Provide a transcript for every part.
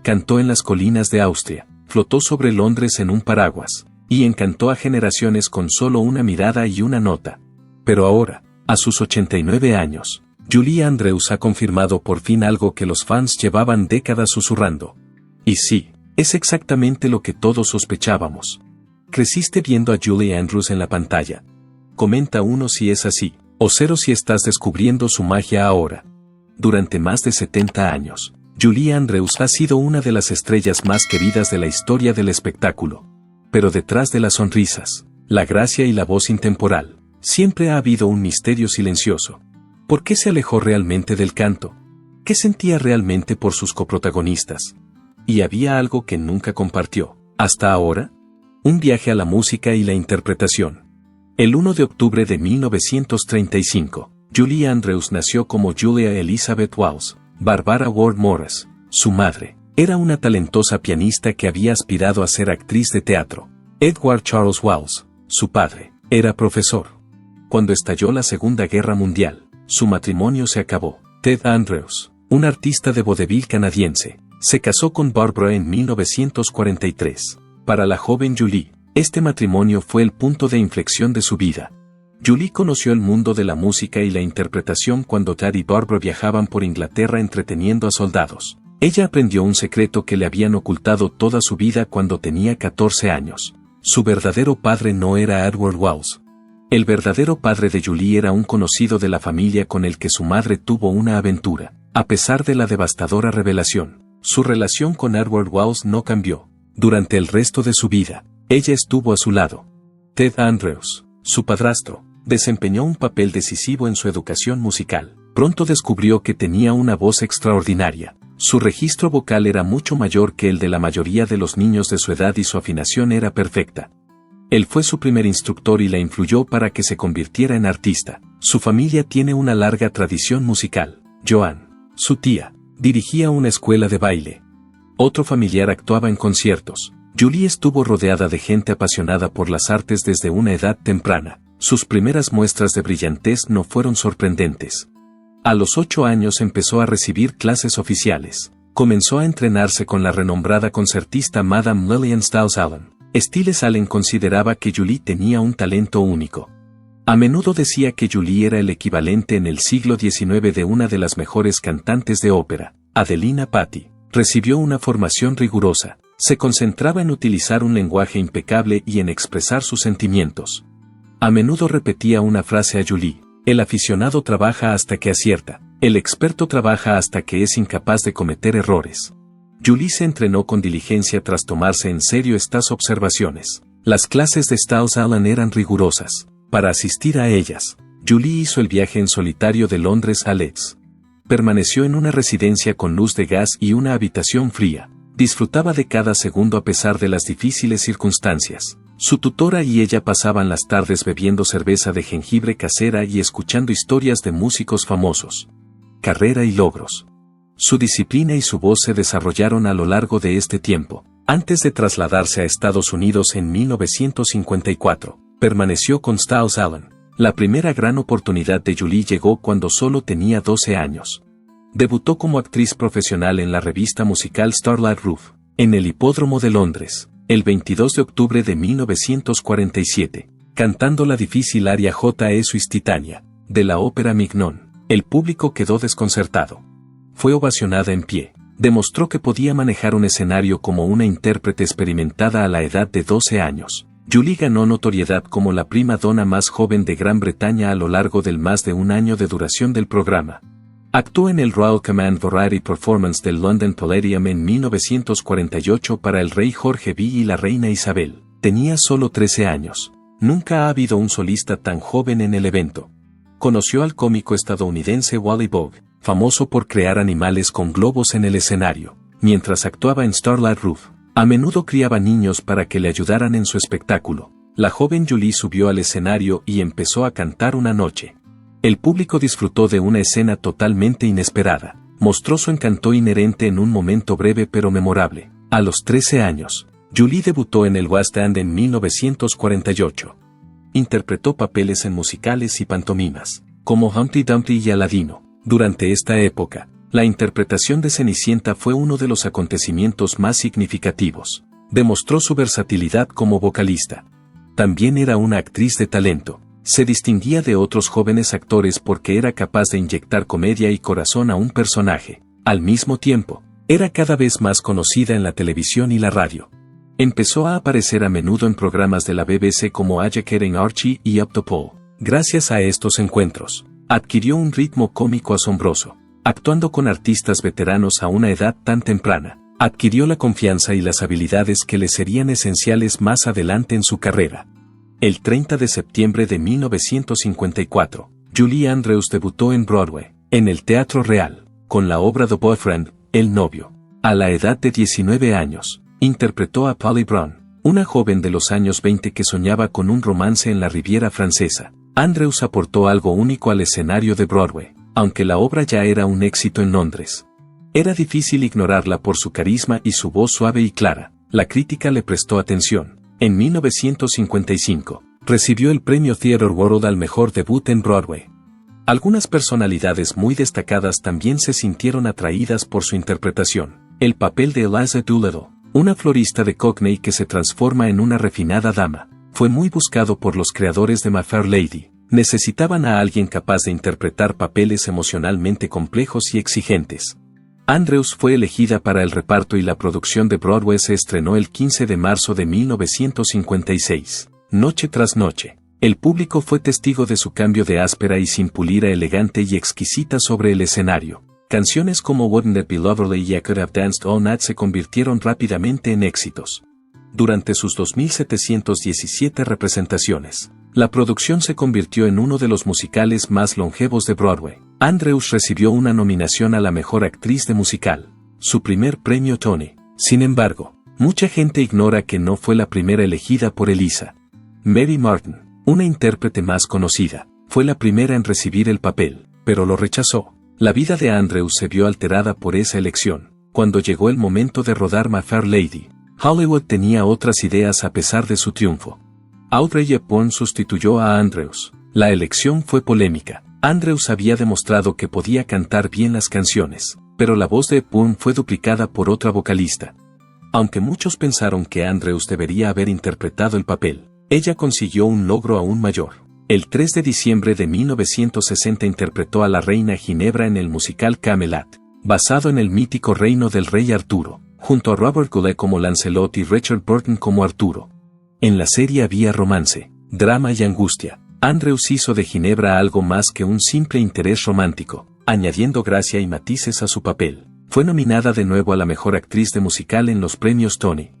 cantó en las colinas de Austria, flotó sobre Londres en un paraguas, y encantó a generaciones con solo una mirada y una nota. Pero ahora, a sus 89 años, Julie Andrews ha confirmado por fin algo que los fans llevaban décadas susurrando. Y sí, es exactamente lo que todos sospechábamos. ¿Creciste viendo a Julie Andrews en la pantalla? Comenta 1 si es así, o 0 si estás descubriendo su magia ahora. Durante más de 70 años, Julie Andrews ha sido una de las estrellas más queridas de la historia del espectáculo. Pero detrás de las sonrisas, la gracia y la voz intemporal, siempre ha habido un misterio silencioso. ¿Por qué se alejó realmente del canto? ¿Qué sentía realmente por sus coprotagonistas? Y había algo que nunca compartió, hasta ahora. Un viaje a la música y la interpretación. El 1 de octubre de 1935, Julie Andrews nació como Julia Elizabeth Walls. Barbara Ward Morris, su madre, era una talentosa pianista que había aspirado a ser actriz de teatro. Edward Charles Walls, su padre, era profesor. Cuando estalló la Segunda Guerra Mundial, su matrimonio se acabó. Ted Andrews, un artista de vodevil canadiense, se casó con Barbara en 1943. Para la joven Julie, este matrimonio fue el punto de inflexión de su vida. Julie conoció el mundo de la música y la interpretación cuando Ted y Barbara viajaban por Inglaterra entreteniendo a soldados. Ella aprendió un secreto que le habían ocultado toda su vida cuando tenía 14 años. Su verdadero padre no era Edward Walls. El verdadero padre de Julie era un conocido de la familia con el que su madre tuvo una aventura. A pesar de la devastadora revelación, su relación con Edward Walls no cambió. Durante el resto de su vida, ella estuvo a su lado. Ted Andrews, su padrastro, desempeñó un papel decisivo en su educación musical. Pronto descubrió que tenía una voz extraordinaria. Su registro vocal era mucho mayor que el de la mayoría de los niños de su edad y su afinación era perfecta. Él fue su primer instructor y la influyó para que se convirtiera en artista. Su familia tiene una larga tradición musical. Joan, su tía, dirigía una escuela de baile. Otro familiar actuaba en conciertos. Julie estuvo rodeada de gente apasionada por las artes desde una edad temprana. Sus primeras muestras de brillantez no fueron sorprendentes. A los 8 años empezó a recibir clases oficiales. Comenzó a entrenarse con la renombrada concertista Madame Lillian Stiles Allen. Stiles Allen consideraba que Julie tenía un talento único. A menudo decía que Julie era el equivalente en el siglo XIX de una de las mejores cantantes de ópera, Adelina Patti. Recibió una formación rigurosa. Se concentraba en utilizar un lenguaje impecable y en expresar sus sentimientos. A menudo repetía una frase a Julie: el aficionado trabaja hasta que acierta, el experto trabaja hasta que es incapaz de cometer errores. Julie se entrenó con diligencia tras tomarse en serio estas observaciones. Las clases de Stiles Allen eran rigurosas. Para asistir a ellas, Julie hizo el viaje en solitario de Londres a Leeds. Permaneció en una residencia con luz de gas y una habitación fría. Disfrutaba de cada segundo a pesar de las difíciles circunstancias. Su tutora y ella pasaban las tardes bebiendo cerveza de jengibre casera y escuchando historias de músicos famosos. Carrera y logros. Su disciplina y su voz se desarrollaron a lo largo de este tiempo. Antes de trasladarse a Estados Unidos en 1954, permaneció con Stiles Allen. La primera gran oportunidad de Julie llegó cuando solo tenía 12 años. Debutó como actriz profesional en la revista musical Starlight Roof, en el Hipódromo de Londres, el 22 de octubre de 1947, cantando la difícil aria J.E. Suis Titania, de la ópera Mignon. El público quedó desconcertado. Fue ovacionada en pie. Demostró que podía manejar un escenario como una intérprete experimentada a la edad de 12 años. Julie ganó notoriedad como la prima donna más joven de Gran Bretaña a lo largo del más de un año de duración del programa. Actuó en el Royal Command Variety Performance del London Palladium en 1948 para el rey Jorge V y la reina Isabel. Tenía solo 13 años. Nunca ha habido un solista tan joven en el evento. Conoció al cómico estadounidense Wally Bogg, famoso por crear animales con globos en el escenario. Mientras actuaba en Starlight Roof, a menudo criaba niños para que le ayudaran en su espectáculo. La joven Julie subió al escenario y empezó a cantar una noche. El público disfrutó de una escena totalmente inesperada. Mostró su encanto inherente en un momento breve pero memorable. A los 13 años, Julie debutó en el West End en 1948. Interpretó papeles en musicales y pantomimas, como Humpty Dumpty y Aladino. Durante esta época, La interpretación de Cenicienta fue uno de los acontecimientos más significativos. Demostró su versatilidad como vocalista. También era una actriz de talento. Se distinguía de otros jóvenes actores porque era capaz de inyectar comedia y corazón a un personaje. Al mismo tiempo, era cada vez más conocida en la televisión y la radio. Empezó a aparecer a menudo en programas de la BBC como Ajaker en Archie y Up the Pole. Gracias a estos encuentros, adquirió un ritmo cómico asombroso. Actuando con artistas veteranos a una edad tan temprana, adquirió la confianza y las habilidades que le serían esenciales más adelante en su carrera. El 30 de septiembre de 1954, Julie Andrews debutó en Broadway, en el Teatro Real, con la obra The Boyfriend, El novio. A la edad de 19 años, interpretó a Polly Brown, una joven de los años 20 que soñaba con un romance en la Riviera Francesa. Andrews aportó algo único al escenario de Broadway, aunque la obra ya era un éxito en Londres. Era difícil ignorarla por su carisma y su voz suave y clara. La crítica le prestó atención. En 1955, recibió el premio Theatre World al mejor debut en Broadway. Algunas personalidades muy destacadas también se sintieron atraídas por su interpretación. El papel de Eliza Doolittle, una florista de Cockney que se transforma en una refinada dama, fue muy buscado por los creadores de My Fair Lady. Necesitaban a alguien capaz de interpretar papeles emocionalmente complejos y exigentes. Andrews fue elegida para el reparto y la producción de Broadway se estrenó el 15 de marzo de 1956. Noche tras noche, el público fue testigo de su cambio de áspera y sin pulir a elegante y exquisita sobre el escenario. Canciones como Wouldn't It Be Lovely y I Could Have Danced All Night se convirtieron rápidamente en éxitos. Durante sus 2.717 representaciones, la producción se convirtió en uno de los musicales más longevos de Broadway. Andrews recibió una nominación a la mejor actriz de musical, su primer premio Tony. Sin embargo, mucha gente ignora que no fue la primera elegida por Eliza. Mary Martin, una intérprete más conocida, fue la primera en recibir el papel, pero lo rechazó. La vida de Andrews se vio alterada por esa elección. Cuando llegó el momento de rodar My Fair Lady, Hollywood tenía otras ideas a pesar de su triunfo. Audrey Hepburn sustituyó a Andrews. La elección fue polémica. Andrews había demostrado que podía cantar bien las canciones, pero la voz de Hepburn fue duplicada por otra vocalista. Aunque muchos pensaron que Andrews debería haber interpretado el papel, ella consiguió un logro aún mayor. El 3 de diciembre de 1960 interpretó a la reina Ginebra en el musical Camelot, basado en el mítico reino del rey Arturo, junto a Robert Goulet como Lancelot y Richard Burton como Arturo. En la serie había romance, drama y angustia. Andrews hizo de Ginebra algo más que un simple interés romántico, añadiendo gracia y matices a su papel. Fue nominada de nuevo a la mejor actriz de musical en los premios Tony.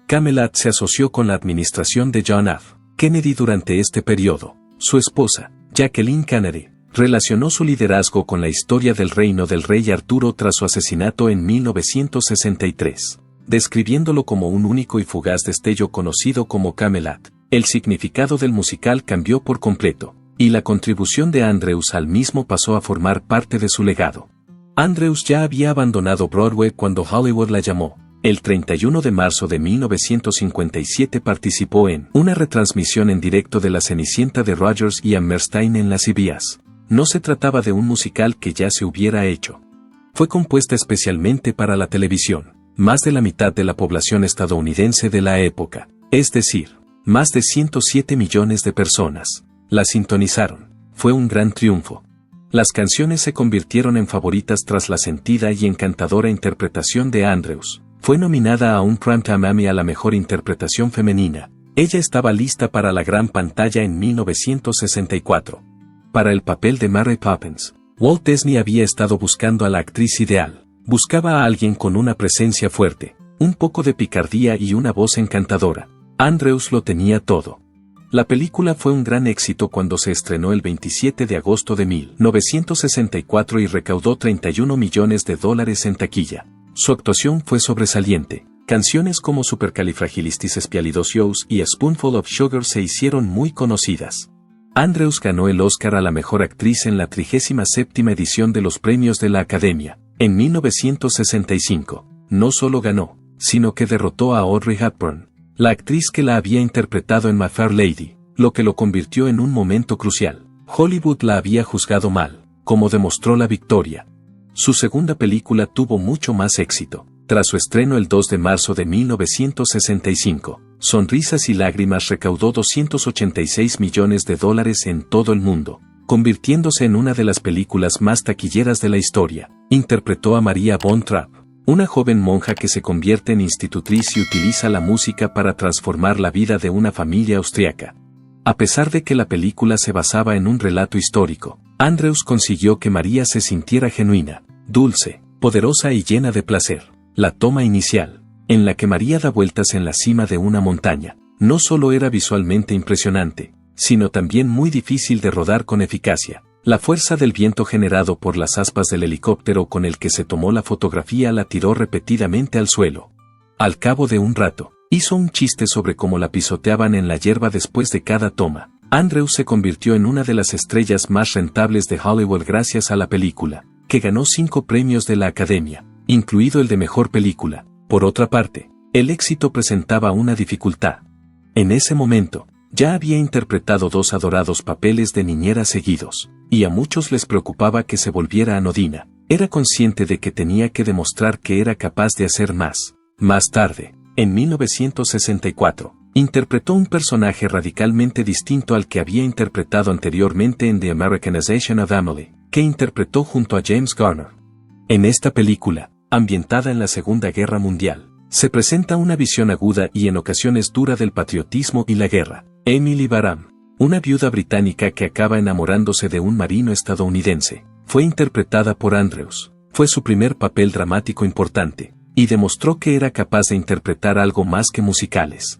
Camelot se asoció con la administración de John F. Kennedy durante este periodo. Su esposa, Jacqueline Kennedy, relacionó su liderazgo con la historia del reino del rey Arturo tras su asesinato en 1963, describiéndolo como un único y fugaz destello conocido como Camelot. El significado del musical cambió por completo, y la contribución de Andrews al mismo pasó a formar parte de su legado. Andrews ya había abandonado Broadway cuando Hollywood la llamó. El 31 de marzo de 1957 participó en una retransmisión en directo de La Cenicienta de Rodgers y Hammerstein en la CBS. No se trataba de un musical que ya se hubiera hecho. Fue compuesta especialmente para la televisión. Más de la mitad de la población estadounidense de la época, es decir, más de 107 millones de personas, la sintonizaron. Fue un gran triunfo. Las canciones se convirtieron en favoritas tras la sentida y encantadora interpretación de Andrews. Fue nominada a un Primetime Emmy a la mejor interpretación femenina. Ella estaba lista para la gran pantalla en 1964. Para el papel de Mary Poppins, Walt Disney había estado buscando a la actriz ideal. Buscaba a alguien con una presencia fuerte, un poco de picardía y una voz encantadora. Andrews lo tenía todo. La película fue un gran éxito cuando se estrenó el 27 de agosto de 1964 y recaudó $31 millones en taquilla. Su actuación fue sobresaliente. Canciones como Supercalifragilisticexpialidocious y A Spoonful of Sugar se hicieron muy conocidas. Andrews ganó el Oscar a la mejor actriz en la 37ª edición de los premios de la Academia. En 1965, no solo ganó, sino que derrotó a Audrey Hepburn, la actriz que la había interpretado en My Fair Lady, lo que lo convirtió en un momento crucial. Hollywood la había juzgado mal, como demostró la victoria. Su segunda película tuvo mucho más éxito. Tras su estreno el 2 de marzo de 1965, Sonrisas y Lágrimas recaudó $286 millones en todo el mundo, convirtiéndose en una de las películas más taquilleras de la historia. Interpretó a María von Trapp, una joven monja que se convierte en institutriz y utiliza la música para transformar la vida de una familia austriaca. A pesar de que la película se basaba en un relato histórico, Andrews consiguió que María se sintiera genuina, dulce, poderosa y llena de placer. La toma inicial, en la que María da vueltas en la cima de una montaña, no solo era visualmente impresionante, sino también muy difícil de rodar con eficacia. La fuerza del viento generado por las aspas del helicóptero con el que se tomó la fotografía la tiró repetidamente al suelo. Al cabo de un rato, hizo un chiste sobre cómo la pisoteaban en la hierba después de cada toma. Andrews se convirtió en una de las estrellas más rentables de Hollywood gracias a la película, que ganó 5 premios de la Academia, incluido el de Mejor Película. Por otra parte, el éxito presentaba una dificultad. En ese momento, ya había interpretado 2 adorados papeles de niñera seguidos, y a muchos les preocupaba que se volviera anodina. Era consciente de que tenía que demostrar que era capaz de hacer más. Más tarde, en 1964, interpretó un personaje radicalmente distinto al que había interpretado anteriormente en The Americanization of Emily, que interpretó junto a James Garner. En esta película, ambientada en la Segunda Guerra Mundial, se presenta una visión aguda y en ocasiones dura del patriotismo y la guerra. Emily Barham, una viuda británica que acaba enamorándose de un marino estadounidense, fue interpretada por Andrews. Fue su primer papel dramático importante, y demostró que era capaz de interpretar algo más que musicales.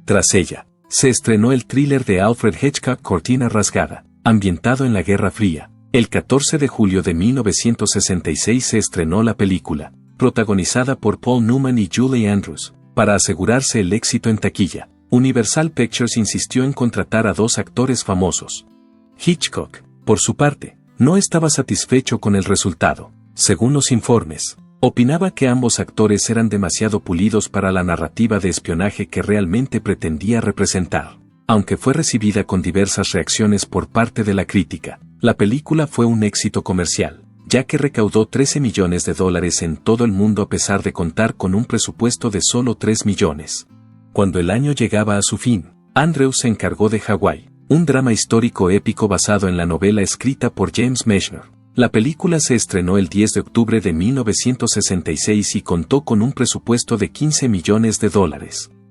Tras ella, se estrenó el thriller de Alfred Hitchcock Cortina Rasgada, ambientado en la Guerra Fría. El 14 de julio de 1966 se estrenó la película, protagonizada por Paul Newman y Julie Andrews. Para asegurarse el éxito en taquilla, Universal Pictures insistió en contratar a 2 actores famosos. Hitchcock, por su parte, no estaba satisfecho con el resultado. Según los informes, opinaba que ambos actores eran demasiado pulidos para la narrativa de espionaje que realmente pretendía representar. Aunque fue recibida con diversas reacciones por parte de la crítica, la película fue un éxito comercial, ya que recaudó $13 millones en todo el mundo a pesar de contar con un presupuesto de solo $3 millones. Cuando el año llegaba a su fin, Andrews se encargó de Hawái, un drama histórico épico basado en la novela escrita por James Mechner. La película se estrenó el 10 de octubre de 1966 y contó con un presupuesto de $15 millones,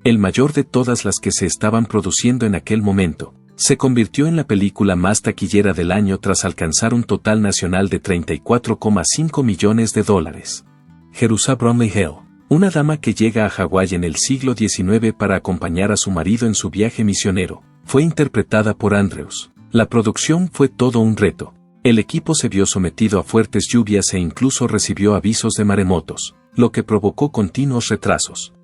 el mayor de todas las que se estaban produciendo en aquel momento. Se convirtió en la película más taquillera del año tras alcanzar un total nacional de $34,5 millones. Jerusha Bromley Hill, una dama que llega a Hawái en el siglo XIX para acompañar a su marido en su viaje misionero, fue interpretada por Andrews. La producción fue todo un reto. El equipo se vio sometido a fuertes lluvias e incluso recibió avisos de maremotos, lo que provocó continuos retrasos.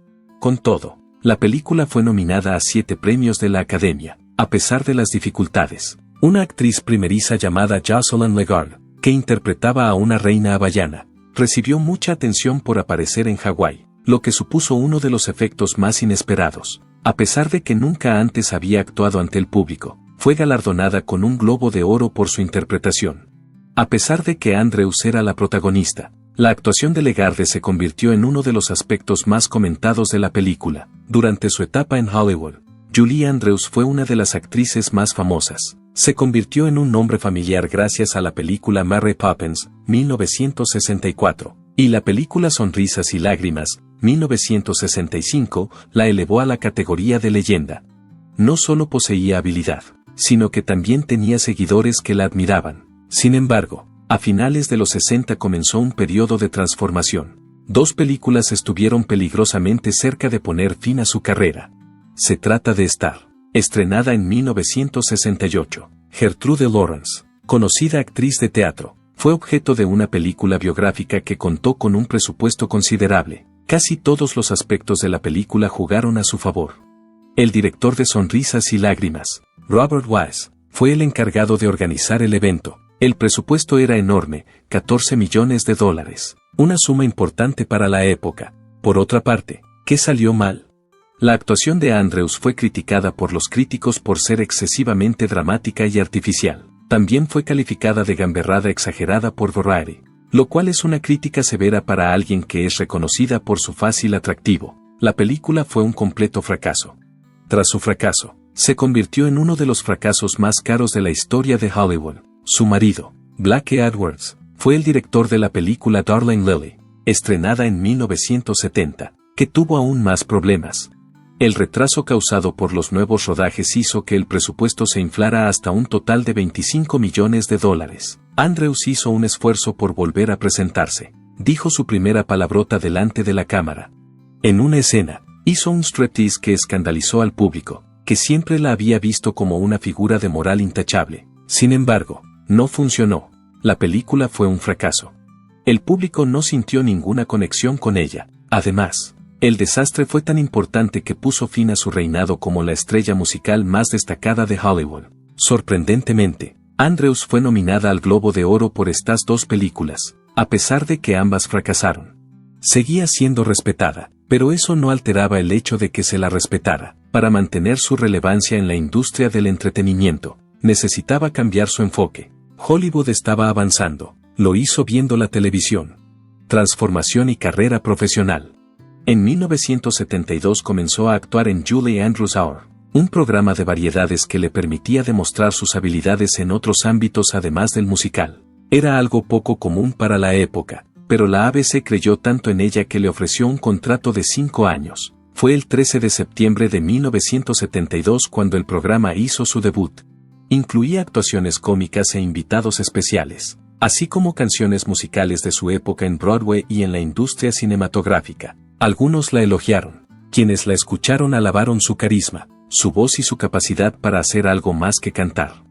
Con todo, la película fue nominada a 7 premios de la Academia. A pesar de las dificultades, una actriz primeriza llamada Jocelyn Legard, que interpretaba a una reina hawaiana, recibió mucha atención por aparecer en Hawái, lo que supuso uno de los efectos más inesperados. A pesar de que nunca antes había actuado ante el público, fue galardonada con un Globo de Oro por su interpretación. A pesar de que Andrews era la protagonista, la actuación de Legarde se convirtió en uno de los aspectos más comentados de la película. Durante su etapa en Hollywood, Julie Andrews fue una de las actrices más famosas. Se convirtió en un nombre familiar gracias a la película Mary Poppins, 1964, y la película Sonrisas y Lágrimas, 1965, la elevó a la categoría de leyenda. No solo poseía habilidad, sino que también tenía seguidores que la admiraban. Sin embargo, a finales de los 60 comenzó un periodo de transformación. 2 películas estuvieron peligrosamente cerca de poner fin a su carrera. Se trata de Star, estrenada en 1968. Gertrude Lawrence, conocida actriz de teatro, fue objeto de una película biográfica que contó con un presupuesto considerable. Casi todos los aspectos de la película jugaron a su favor. El director de Sonrisas y Lágrimas, Robert Wise, fue el encargado de organizar el evento. El presupuesto era enorme, $14 millones, una suma importante para la época. Por otra parte, ¿qué salió mal? La actuación de Andrews fue criticada por los críticos por ser excesivamente dramática y artificial. También fue calificada de gamberrada exagerada por Variety. lo cual es una crítica severa para alguien que es reconocida por su fácil atractivo. La película fue un completo fracaso. Tras su fracaso, se convirtió en uno de los fracasos más caros de la historia de Hollywood. Su marido, Blake Edwards, fue el director de la película Darling Lily, estrenada en 1970, que tuvo aún más problemas. El retraso causado por los nuevos rodajes hizo que el presupuesto se inflara hasta un total de $25 millones. Andrews hizo un esfuerzo por volver a presentarse. Dijo su primera palabrota delante de la cámara. En una escena, hizo un striptease que escandalizó al público, que siempre la había visto como una figura de moral intachable. Sin embargo, no funcionó. La película fue un fracaso. El público no sintió ninguna conexión con ella. Además, el desastre fue tan importante que puso fin a su reinado como la estrella musical más destacada de Hollywood. Sorprendentemente, Andrews fue nominada al Globo de Oro por estas dos películas, a pesar de que ambas fracasaron. Seguía siendo respetada, pero eso no alteraba el hecho de que se la respetara. Para mantener su relevancia en la industria del entretenimiento, necesitaba cambiar su enfoque. Hollywood estaba avanzando, lo hizo viendo la televisión. Transformación y carrera profesional. En 1972 comenzó a actuar en Julie Andrews Hour, un programa de variedades que le permitía demostrar sus habilidades en otros ámbitos además del musical. Era algo poco común para la época, pero la ABC creyó tanto en ella que le ofreció un contrato de 5 años. Fue el 13 de septiembre de 1972 cuando el programa hizo su debut. Incluía actuaciones cómicas e invitados especiales, así como canciones musicales de su época en Broadway y en la industria cinematográfica. Algunos la elogiaron. Quienes la escucharon alabaron su carisma, su voz y su capacidad para hacer algo más que cantar.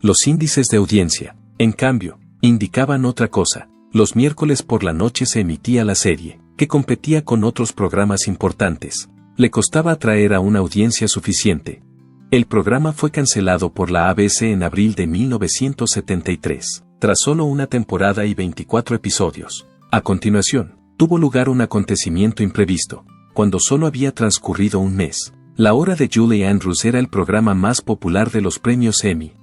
Los índices de audiencia, en cambio, indicaban otra cosa. Los miércoles por la noche se emitía la serie, que competía con otros programas importantes. Le costaba atraer a una audiencia suficiente. El programa fue cancelado por la ABC en abril de 1973, tras solo una temporada y 24 episodios. A continuación, tuvo lugar un acontecimiento imprevisto. Cuando solo había transcurrido un mes, La Hora de Julie Andrews era el programa más popular de los premios Emmy.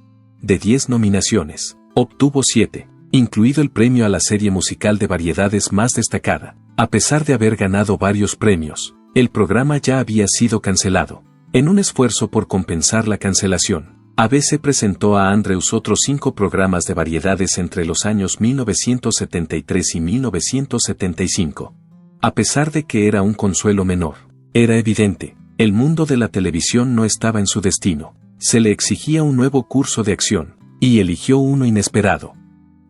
De 10 nominaciones, obtuvo 7, incluido el premio a la serie musical de variedades más destacada. A pesar de haber ganado varios premios, el programa ya había sido cancelado. En un esfuerzo por compensar la cancelación, ABC presentó a Andrews otros 5 programas de variedades entre los años 1973 y 1975. A pesar de que era un consuelo menor, era evidente, el mundo de la televisión no estaba en su destino. Se le exigía un nuevo curso de acción, y eligió uno inesperado.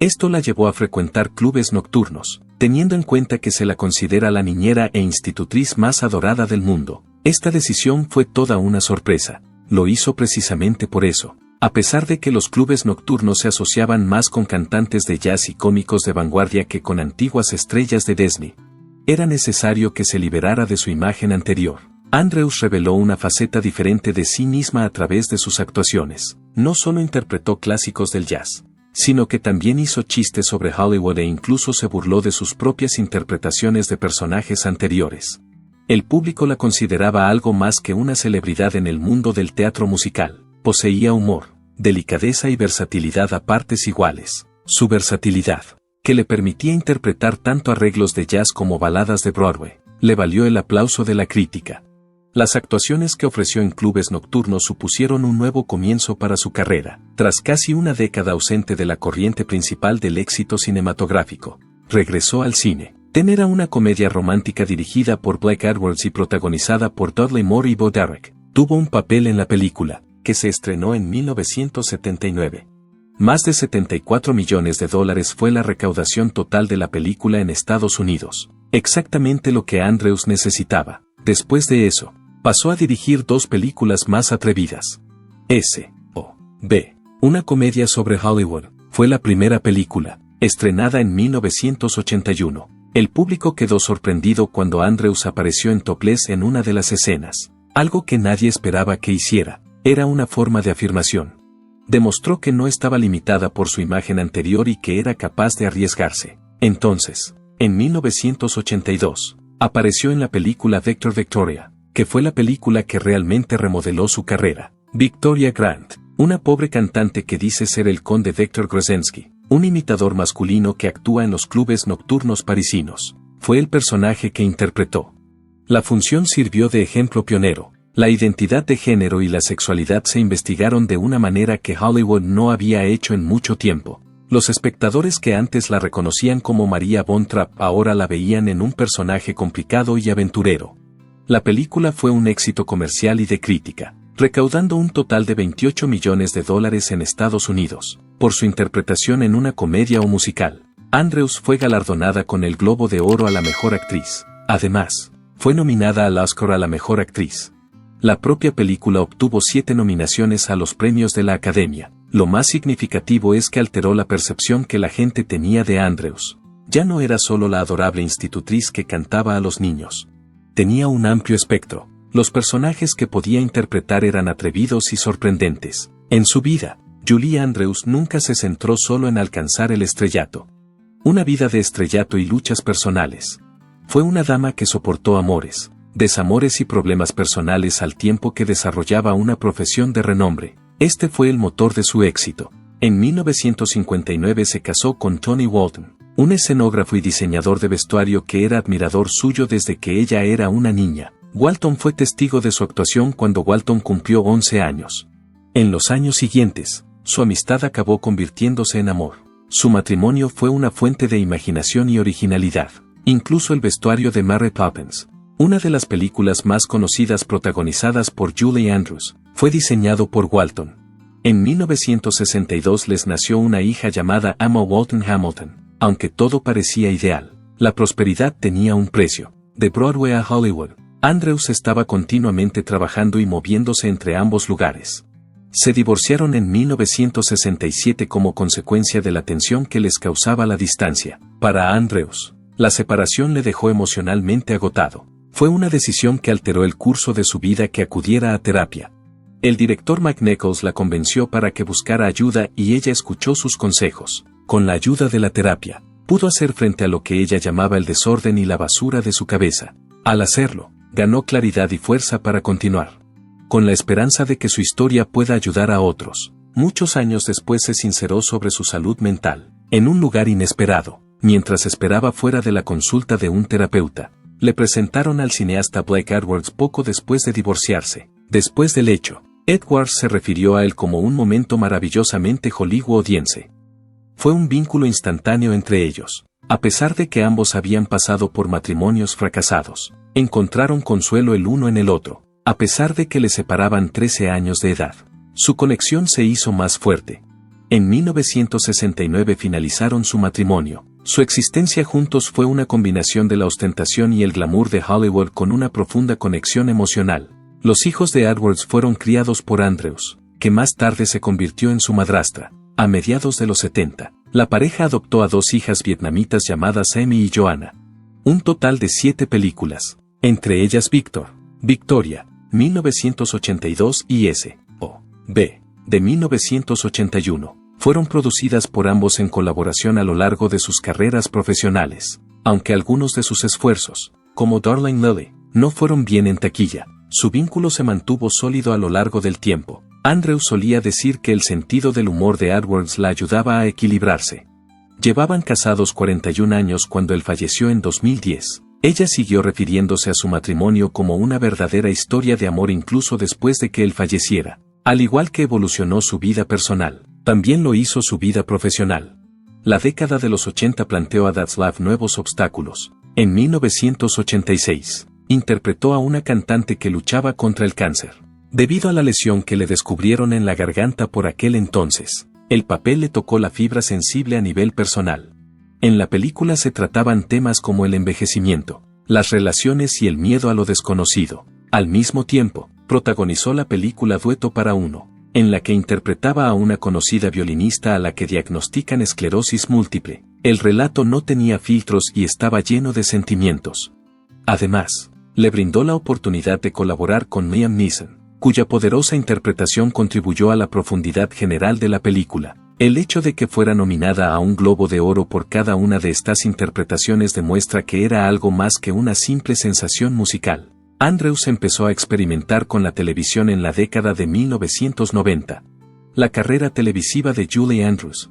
Esto la llevó a frecuentar clubes nocturnos, teniendo en cuenta que se la considera la niñera e institutriz más adorada del mundo. Esta decisión fue toda una sorpresa. Lo hizo precisamente por eso. A pesar de que los clubes nocturnos se asociaban más con cantantes de jazz y cómicos de vanguardia que con antiguas estrellas de Disney, era necesario que se liberara de su imagen anterior. Andrews reveló una faceta diferente de sí misma a través de sus actuaciones. No solo interpretó clásicos del jazz, sino que también hizo chistes sobre Hollywood e incluso se burló de sus propias interpretaciones de personajes anteriores. El público la consideraba algo más que una celebridad en el mundo del teatro musical. Poseía humor, delicadeza y versatilidad a partes iguales. Su versatilidad, que le permitía interpretar tanto arreglos de jazz como baladas de Broadway, le valió el aplauso de la crítica. Las actuaciones que ofreció en clubes nocturnos supusieron un nuevo comienzo para su carrera. Tras casi una década ausente de la corriente principal del éxito cinematográfico, regresó al cine. Ten era una comedia romántica dirigida por Blake Edwards y protagonizada por Dudley Moore y Bo Derek. Tuvo un papel en la película, que se estrenó en 1979. Más de $74 millones fue la recaudación total de la película en Estados Unidos. Exactamente lo que Andrews necesitaba. Después de eso, pasó a dirigir 2 películas más atrevidas. S.O.B. Una comedia sobre Hollywood, fue la primera película, estrenada en 1981. El público quedó sorprendido cuando Andrews apareció en topless en una de las escenas. Algo que nadie esperaba que hiciera. Era una forma de afirmación. Demostró que no estaba limitada por su imagen anterior y que era capaz de arriesgarse. Entonces, en 1982, apareció en la película Vector Victoria, que fue la película que realmente remodeló su carrera. Victoria Grant, una pobre cantante que dice ser el conde Vector Grozensky, un imitador masculino que actúa en los clubes nocturnos parisinos. Fue el personaje que interpretó. La función sirvió de ejemplo pionero. La identidad de género y la sexualidad se investigaron de una manera que Hollywood no había hecho en mucho tiempo. Los espectadores que antes la reconocían como Maria von Trapp ahora la veían en un personaje complicado y aventurero. La película fue un éxito comercial y de crítica, recaudando un total de $28 millones en Estados Unidos, por su interpretación en una comedia o musical. Andrews fue galardonada con el Globo de Oro a la Mejor Actriz. Además, fue nominada al Oscar a la Mejor Actriz. La propia película obtuvo 7 nominaciones a los premios de la Academia. Lo más significativo es que alteró la percepción que la gente tenía de Andrews. Ya no era solo la adorable institutriz que cantaba a los niños. Tenía un amplio espectro. Los personajes que podía interpretar eran atrevidos y sorprendentes. En su vida, Julie Andrews nunca se centró solo en alcanzar el estrellato. Una vida de estrellato y luchas personales. Fue una dama que soportó amores, desamores y problemas personales al tiempo que desarrollaba una profesión de renombre. Este fue el motor de su éxito. En 1959 se casó con Tony Walton, un escenógrafo y diseñador de vestuario que era admirador suyo desde que ella era una niña. Walton fue testigo de su actuación cuando Walton cumplió 11 años. En los años siguientes, su amistad acabó convirtiéndose en amor. Su matrimonio fue una fuente de imaginación y originalidad. Incluso el vestuario de Mary Poppins, una de las películas más conocidas protagonizadas por Julie Andrews, fue diseñado por Walton. En 1962 les nació una hija llamada Emma Walton Hamilton. Aunque todo parecía ideal, la prosperidad tenía un precio. De Broadway a Hollywood, Andrews estaba continuamente trabajando y moviéndose entre ambos lugares. Se divorciaron en 1967 como consecuencia de la tensión que les causaba la distancia. Para Andrews, la separación le dejó emocionalmente agotado. Fue una decisión que alteró el curso de su vida que acudiera a terapia. El director Mike Nichols la convenció para que buscara ayuda y ella escuchó sus consejos. Con la ayuda de la terapia, pudo hacer frente a lo que ella llamaba el desorden y la basura de su cabeza. Al hacerlo, ganó claridad y fuerza para continuar. Con la esperanza de que su historia pueda ayudar a otros. Muchos años después se sinceró sobre su salud mental, en un lugar inesperado. Mientras esperaba fuera de la consulta de un terapeuta, le presentaron al cineasta Blake Edwards poco después de divorciarse. Después del hecho, Edwards se refirió a él como un momento maravillosamente hollywoodiense. Fue un vínculo instantáneo entre ellos. A pesar de que ambos habían pasado por matrimonios fracasados, encontraron consuelo el uno en el otro. A pesar de que le separaban 13 años de edad, su conexión se hizo más fuerte. En 1969 finalizaron su matrimonio. Su existencia juntos fue una combinación de la ostentación y el glamour de Hollywood con una profunda conexión emocional. Los hijos de Edwards fueron criados por Andrews, que más tarde se convirtió en su madrastra. A mediados de los 70, la pareja adoptó a 2 hijas vietnamitas llamadas Amy y Joanna. Un total de 7 películas, entre ellas Victoria, 1982 y S.O.B. de 1981. Fueron producidas por ambos en colaboración a lo largo de sus carreras profesionales. Aunque algunos de sus esfuerzos, como Darling Lily, no fueron bien en taquilla, su vínculo se mantuvo sólido a lo largo del tiempo. Andrews solía decir que el sentido del humor de Edwards la ayudaba a equilibrarse. Llevaban casados 41 años cuando él falleció en 2010. Ella siguió refiriéndose a su matrimonio como una verdadera historia de amor incluso después de que él falleciera. Al igual que evolucionó su vida personal, también lo hizo su vida profesional. La década de los 80 planteó a That's Life nuevos obstáculos. En 1986, interpretó a una cantante que luchaba contra el cáncer. Debido a la lesión que le descubrieron en la garganta por aquel entonces, el papel le tocó la fibra sensible a nivel personal. En la película se trataban temas como el envejecimiento, las relaciones y el miedo a lo desconocido. Al mismo tiempo, protagonizó la película Dueto para uno, en la que interpretaba a una conocida violinista a la que diagnostican esclerosis múltiple. El relato no tenía filtros y estaba lleno de sentimientos. Además, le brindó la oportunidad de colaborar con Liam Neeson, cuya poderosa interpretación contribuyó a la profundidad general de la película. El hecho de que fuera nominada a un Globo de Oro por cada una de estas interpretaciones demuestra que era algo más que una simple sensación musical. Andrews empezó a experimentar con la televisión en la década de 1990. La carrera televisiva de Julie Andrews.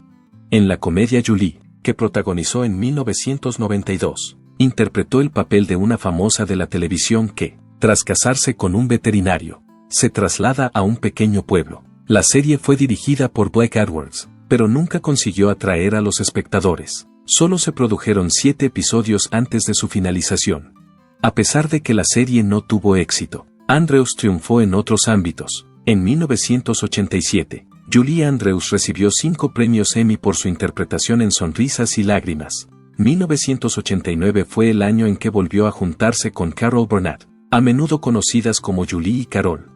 En la comedia Julie, que protagonizó en 1992, interpretó el papel de una famosa de la televisión que, tras casarse con un veterinario, se traslada a un pequeño pueblo. La serie fue dirigida por Blake Edwards, pero nunca consiguió atraer a los espectadores. Solo se produjeron 7 episodios antes de su finalización. A pesar de que la serie no tuvo éxito, Andrews triunfó en otros ámbitos. En 1987, Julie Andrews recibió 5 premios Emmy por su interpretación en Sonrisas y Lágrimas. 1989 fue el año en que volvió a juntarse con Carol Burnett, a menudo conocidas como Julie y Carol.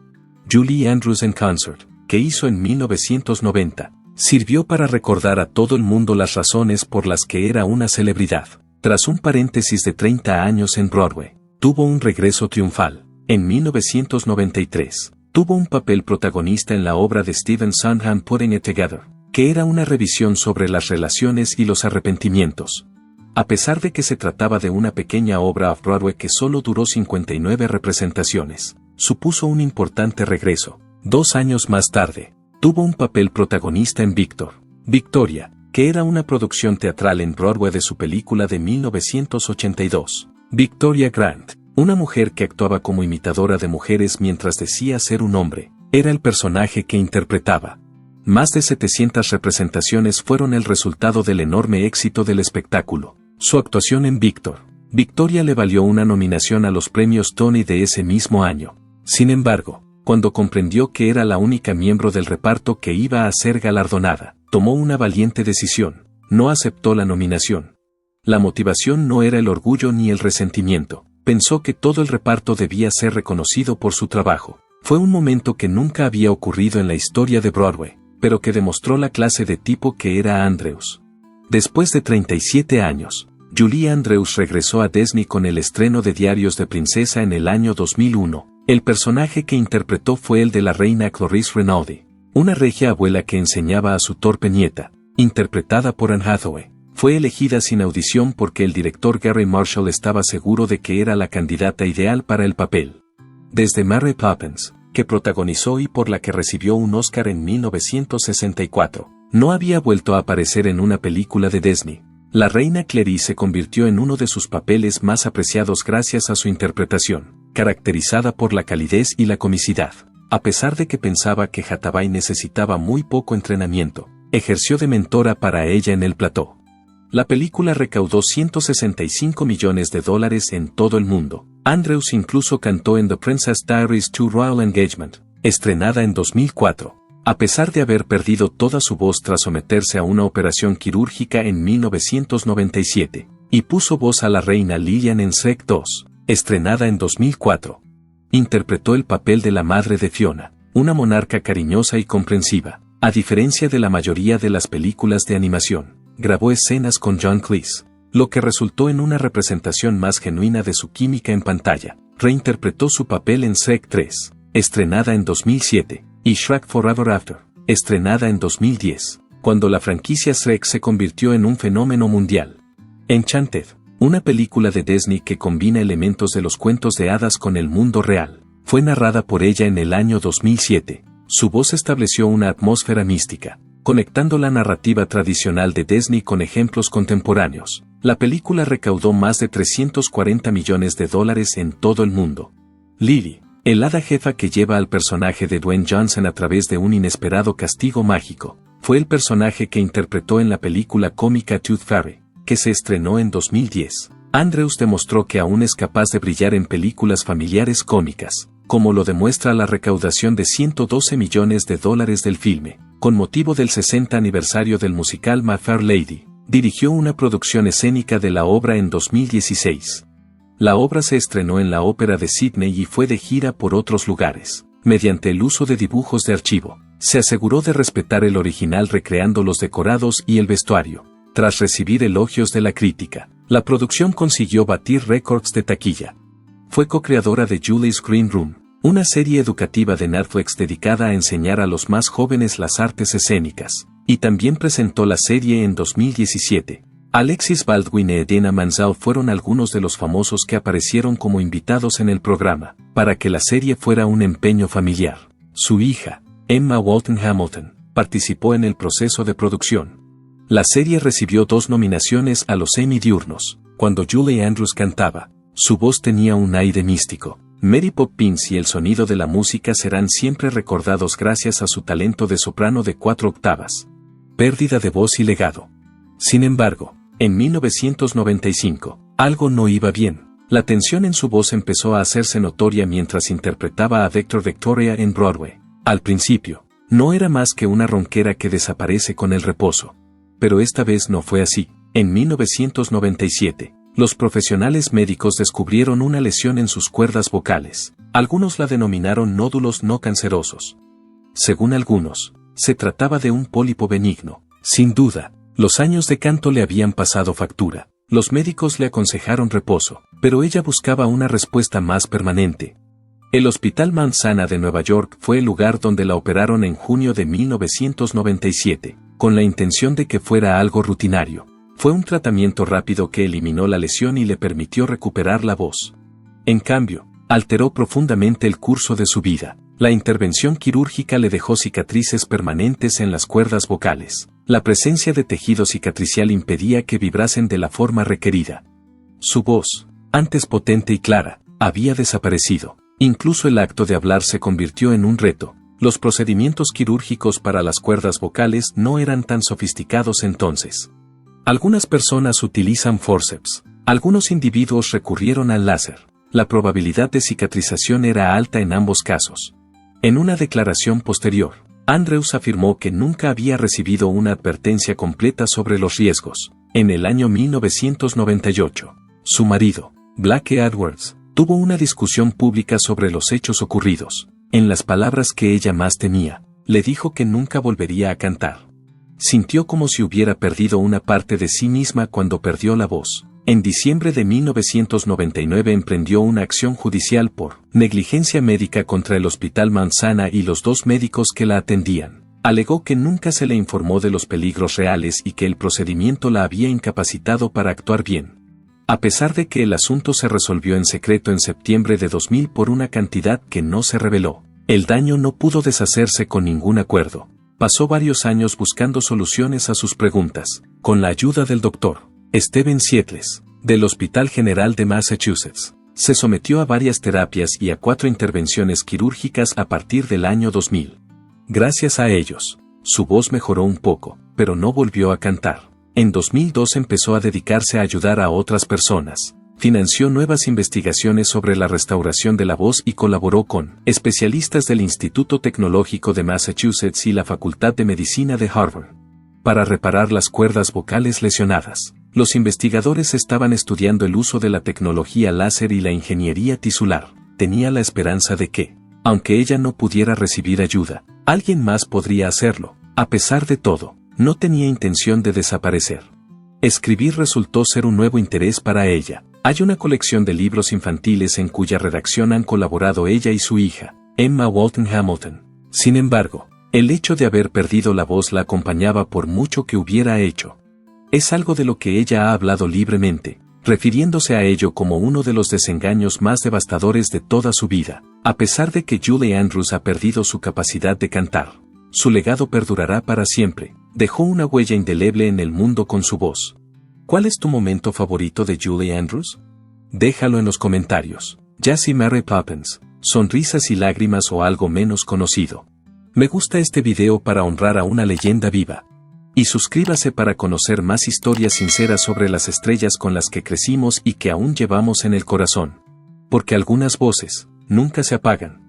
Julie Andrews in Concert, que hizo en 1990, sirvió para recordar a todo el mundo las razones por las que era una celebridad. Tras un paréntesis de 30 años en Broadway, tuvo un regreso triunfal. En 1993, tuvo un papel protagonista en la obra de Stephen Sondheim Putting It Together, que era una revisión sobre las relaciones y los arrepentimientos. A pesar de que se trataba de una pequeña obra off-Broadway que solo duró 59 representaciones, supuso un importante regreso. 2 años más tarde, tuvo un papel protagonista en Victoria, que era una producción teatral en Broadway de su película de 1982. Victoria Grant, una mujer que actuaba como imitadora de mujeres mientras decía ser un hombre, era el personaje que interpretaba. Más de 700 representaciones fueron el resultado del enorme éxito del espectáculo. Su actuación en Victoria le valió una nominación a los premios Tony de ese mismo año. Sin embargo, cuando comprendió que era la única miembro del reparto que iba a ser galardonada, tomó una valiente decisión: no aceptó la nominación. La motivación no era el orgullo ni el resentimiento. Pensó que todo el reparto debía ser reconocido por su trabajo. Fue un momento que nunca había ocurrido en la historia de Broadway, pero que demostró la clase de tipo que era Andrews. Después de 37 años, Julie Andrews regresó a Disney con el estreno de Diarios de Princesa en el año 2001. El personaje que interpretó fue el de la reina Cloris Rinaldi, una regia abuela que enseñaba a su torpe nieta, interpretada por Anne Hathaway. Fue elegida sin audición porque el director Gary Marshall estaba seguro de que era la candidata ideal para el papel. Desde Mary Poppins, que protagonizó y por la que recibió un Oscar en 1964, no había vuelto a aparecer en una película de Disney. La reina Clarice se convirtió en uno de sus papeles más apreciados gracias a su interpretación, caracterizada por la calidez y la comicidad. A pesar de que pensaba que Hathaway necesitaba muy poco entrenamiento, ejerció de mentora para ella en el plató. La película recaudó $165 millones en todo el mundo. Andrews incluso cantó en The Princess Diaries 2 Royal Engagement, estrenada en 2004. A pesar de haber perdido toda su voz tras someterse a una operación quirúrgica en 1997, y puso voz a la reina Lilian en Shrek 2, estrenada en 2004. Interpretó el papel de la madre de Fiona, una monarca cariñosa y comprensiva. A diferencia de la mayoría de las películas de animación, grabó escenas con John Cleese, lo que resultó en una representación más genuina de su química en pantalla. Reinterpretó su papel en Shrek 3, estrenada en 2007, y Shrek Forever After, estrenada en 2010, cuando la franquicia Shrek se convirtió en un fenómeno mundial. Enchanted, una película de Disney que combina elementos de los cuentos de hadas con el mundo real, fue narrada por ella en el año 2007. Su voz estableció una atmósfera mística, conectando la narrativa tradicional de Disney con ejemplos contemporáneos. La película recaudó más de $340 millones en todo el mundo. Lily, el hada jefa que lleva al personaje de Dwayne Johnson a través de un inesperado castigo mágico, fue el personaje que interpretó en la película cómica Tooth Fairy, que se estrenó en 2010. Andrews demostró que aún es capaz de brillar en películas familiares cómicas, como lo demuestra la recaudación de $112 millones del filme. Con motivo del 60 aniversario del musical My Fair Lady, dirigió una producción escénica de la obra en 2016. La obra se estrenó en la Ópera de Sydney y fue de gira por otros lugares. Mediante el uso de dibujos de archivo, se aseguró de respetar el original recreando los decorados y el vestuario. Tras recibir elogios de la crítica, la producción consiguió batir récords de taquilla. Fue co-creadora de Julie's Green Room, una serie educativa de Netflix dedicada a enseñar a los más jóvenes las artes escénicas, y también presentó la serie en 2017. Alexis Baldwin y Idina Menzel fueron algunos de los famosos que aparecieron como invitados en el programa, para que la serie fuera un empeño familiar. Su hija, Emma Walton Hamilton, participó en el proceso de producción. La serie recibió 2 nominaciones a los Emmy diurnos. Cuando Julie Andrews cantaba, su voz tenía un aire místico. Mary Poppins y el sonido de la música serán siempre recordados gracias a su talento de soprano de 4 octavas. Pérdida de voz y legado. Sin embargo, en 1995, algo no iba bien. La tensión en su voz empezó a hacerse notoria mientras interpretaba a Dr. Victoria en Broadway. Al principio, no era más que una ronquera que desaparece con el reposo. Pero esta vez no fue así. En 1997, los profesionales médicos descubrieron una lesión en sus cuerdas vocales. Algunos la denominaron nódulos no cancerosos. Según algunos, se trataba de un pólipo benigno. Sin duda, los años de canto le habían pasado factura. Los médicos le aconsejaron reposo, pero ella buscaba una respuesta más permanente. El Hospital Mount Sinai de Nueva York fue el lugar donde la operaron en junio de 1997, con la intención de que fuera algo rutinario. Fue un tratamiento rápido que eliminó la lesión y le permitió recuperar la voz. En cambio, alteró profundamente el curso de su vida. La intervención quirúrgica le dejó cicatrices permanentes en las cuerdas vocales. La presencia de tejido cicatricial impedía que vibrasen de la forma requerida. Su voz, antes potente y clara, había desaparecido. Incluso el acto de hablar se convirtió en un reto. Los procedimientos quirúrgicos para las cuerdas vocales no eran tan sofisticados entonces. Algunas personas utilizan forceps. Algunos individuos recurrieron al láser. La probabilidad de cicatrización era alta en ambos casos. En una declaración posterior, Andrews afirmó que nunca había recibido una advertencia completa sobre los riesgos. En el año 1998, su marido, Blake Edwards, tuvo una discusión pública sobre los hechos ocurridos. En las palabras que ella más temía, le dijo que nunca volvería a cantar. Sintió como si hubiera perdido una parte de sí misma cuando perdió la voz. En diciembre de 1999 emprendió una acción judicial por negligencia médica contra el Hospital Mount Sinai y los 2 médicos que la atendían. Alegó que nunca se le informó de los peligros reales y que el procedimiento la había incapacitado para actuar bien. A pesar de que el asunto se resolvió en secreto en septiembre de 2000 por una cantidad que no se reveló, el daño no pudo deshacerse con ningún acuerdo. Pasó varios años buscando soluciones a sus preguntas, con la ayuda del Dr. Stephen Sietles, del Hospital General de Massachusetts. Se sometió a varias terapias y a 4 intervenciones quirúrgicas a partir del año 2000. Gracias a ellos, su voz mejoró un poco, pero no volvió a cantar. En 2002 empezó a dedicarse a ayudar a otras personas. Financió nuevas investigaciones sobre la restauración de la voz y colaboró con especialistas del Instituto Tecnológico de Massachusetts y la Facultad de Medicina de Harvard para reparar las cuerdas vocales lesionadas. Los investigadores estaban estudiando el uso de la tecnología láser y la ingeniería tisular. Tenía la esperanza de que, aunque ella no pudiera recibir ayuda, alguien más podría hacerlo. A pesar de todo, no tenía intención de desaparecer. Escribir resultó ser un nuevo interés para ella. Hay una colección de libros infantiles en cuya redacción han colaborado ella y su hija, Emma Walton Hamilton. Sin embargo, el hecho de haber perdido la voz la acompañaba por mucho que hubiera hecho. Es algo de lo que ella ha hablado libremente, refiriéndose a ello como uno de los desengaños más devastadores de toda su vida. A pesar de que Julie Andrews ha perdido su capacidad de cantar, su legado perdurará para siempre. Dejó una huella indeleble en el mundo con su voz. ¿Cuál es tu momento favorito de Julie Andrews? Déjalo en los comentarios. Jazz y Mary Poppins, sonrisas y lágrimas o algo menos conocido. Me gusta este video para honrar a una leyenda viva. Y suscríbase para conocer más historias sinceras sobre las estrellas con las que crecimos y que aún llevamos en el corazón. Porque algunas voces nunca se apagan.